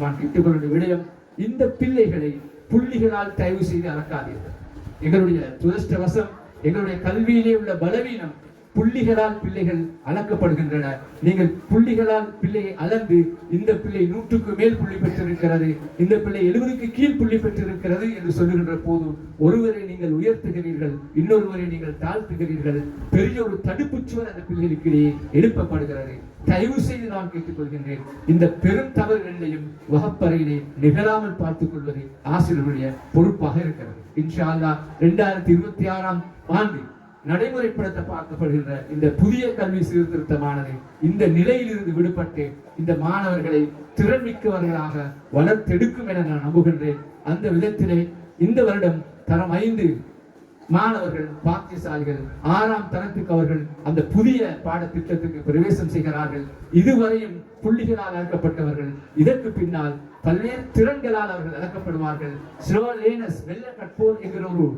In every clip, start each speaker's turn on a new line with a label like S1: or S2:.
S1: நான் கேட்டுக்கொள்ளும் விடயம், இந்த பிள்ளைகளை புள்ளிகளால் தயவு செய்து அளக்காதீர்கள். எங்களுடைய துரஷ்டவசம், எங்களுடைய கல்வியிலே உள்ள பலவீனம், புள்ளிகளால் பிள்ளைகள் அளக்கப்படுகின்றன. நீங்கள் புள்ளிகளால் பிள்ளையை அளந்து இந்த பிள்ளை 100க்கு மேல் புள்ளி பெற்றிருக்கிறது, இந்த பிள்ளை 70க்கு கீழ் புள்ளி பெற்றிருக்கிறது என்று சொல்லுகின்ற போது ஒருவரை நீங்கள் உயர்த்துகிறீர்கள், இன்னொருவரை நீங்கள் தாழ்த்துகிறீர்கள். பெரிய ஒரு தடுப்பு சுவர் அந்த பிள்ளைகளுக்கு எழுப்பப்படுகிறது. தயவு செய்து நான் கேட்டுக்கொள்கின்றேன், இந்த பெரும் தவறுகளையும் வகுப்பறையிலே நிகழாமல் பார்த்துக் கொள்வது ஆசிரியர்களுடைய பொறுப்பாக இருக்கிறது. இன்ஷா அல்லாஹ் 2026ஆம் ஆண்டு நடைமுறைப்படுத்த பார்க்கப்படுகின்ற இந்த புதிய கல்வி சீர்திருத்தமானது இந்த நிலையிலிருந்து விடுபட்டு இந்த மாணவர்களை திறன்மிக்கவர்களாக வளர்த்தெடுக்கும் என நான் நம்புகின்றேன். அந்த விதத்திலே இந்த வருடம் தரம் 5 மாணவர்கள் பாக்கியசாலிகள் 6ஆம் தரத்துக்கு அவர்கள் அந்த புதிய பாடத்திட்டத்துக்கு பிரவேசம் செய்கிறார்கள். இதுவரையும் புள்ளிகளால் அளக்கப்பட்டவர்கள் இதற்கு பின்னால் பல்வேறு திறன்களால் அவர்கள் அளக்கப்படுவார்கள். ஸ்லோ லேர்னர்ஸ், வெள்ள கற்போர் என்கிற ஒரு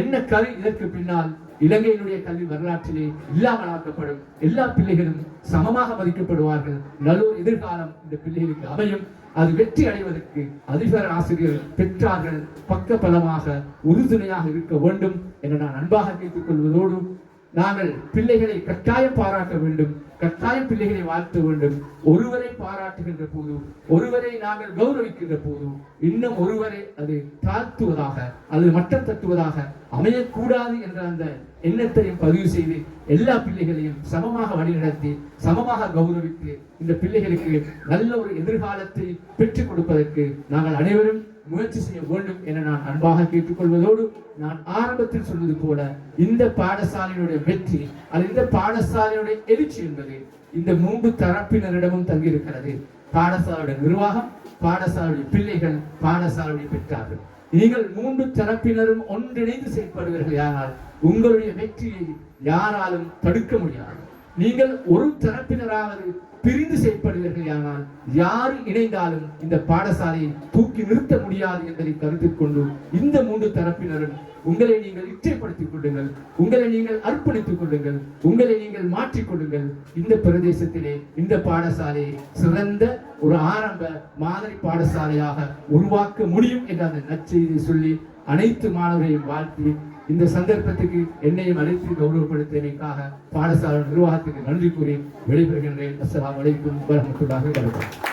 S1: என்ன கல்வி இதற்கு பின்னால் இலங்கையினுடைய கல்வி வரலாற்றிலே இல்லாமல் ஆக்கப்படும். எல்லா பிள்ளைகளும் சமமாக மதிக்கப்படுவார்கள். நல்லோர் எதிர்காலம் இந்த பிள்ளைகளுக்கு அமையும். அது வெற்றி அடைவதற்கு அதிபர் ஆசிரியர் பெற்றார்கள் பக்க பலமாக உறுதுணையாக இருக்க வேண்டும் என நான் அன்பாக கேட்டுக் கொள்வதோடு, நாங்கள் பிள்ளைகளை கட்டாயம் பாராட்ட வேண்டும், கட்டாயம் பிள்ளைகளை வாழ்த்த வேண்டும். ஒருவரை பாராட்டுகின்ற போது, ஒருவரை நாங்கள் கௌரவிக்கின்ற போது, இன்னும் ஒருவரை அது தாழ்த்துவதாக, அது மட்டம் தட்டுவதாக அமையக்கூடாது என்ற அந்த எண்ணத்தையும் பதிவு செய்து எல்லா பிள்ளைகளையும் சமமாக வழிநடத்தி சமமாக கௌரவித்து இந்த பிள்ளைகளுக்கு நல்ல ஒரு எதிர்காலத்தை பெற்றுக் கொடுப்பதற்கு நாங்கள் அனைவரும் முயற்சி செய்ய வேண்டும் என நான் அன்பாக கேட்டுக்கொள்வதோடு, நான் ஆரம்பத்தில் சொல்வது போல இந்த பாடசாலையினுடைய வெற்றி அல்லது இந்த பாடசாலையுடைய எழுச்சி என்பது இந்த 3 தரப்பினரிடமும் தங்கியிருக்கிறது. பாடசாலையுடைய நிர்வாகம், பாடசாலையுடைய பிள்ளைகள், பாடசாலையுடைய பெற்றார்கள். நீங்கள் 3 தரப்பினரும் ஒன்றிணைந்து செயல்படுவீர்கள் யாரால் உங்களுடைய வெற்றியை யாராலும் தடுக்க முடியாது. நீங்கள் ஒரு தரப்பினராவது பிரிந்து செயல்படுவீர்கள் ஆனால் யாரு இணைந்தாலும் இந்த பாடசாலையை தூக்கி நிறுத்த முடியாது என்பதை கருத்தில் கொண்டு இந்த 3 தரப்பினரும் உங்களை நீங்கள் இச்சைப்படுத்திக் கொள்ளுங்கள், உங்களை நீங்கள் அர்ப்பணித்துக் கொள்ளுங்கள், உங்களை நீங்கள் மாற்றிக்கொள்ளுங்கள். இந்த பிரதேசத்திலே இந்த பாடசாலையை சிறந்த ஒரு ஆரம்ப மாதிரி பாடசாலையாக உருவாக்க முடியும் என்ற அந்த நற்செய்தியை சொல்லி அனைத்து மாணவர்களையும் வாழ்த்தி இந்த சந்தர்ப்பத்துக்கு என்னையும் அழைத்து கௌரவப்படுத்தியமைக்காக பாடசாலை நிர்வாகத்துக்கு நன்றி கூறி விடைபெறுகின்றேன். அஸ்ஸலாமு அலைக்கும் வரஹ்மத்துல்லாஹி வபரகாத்துஹு.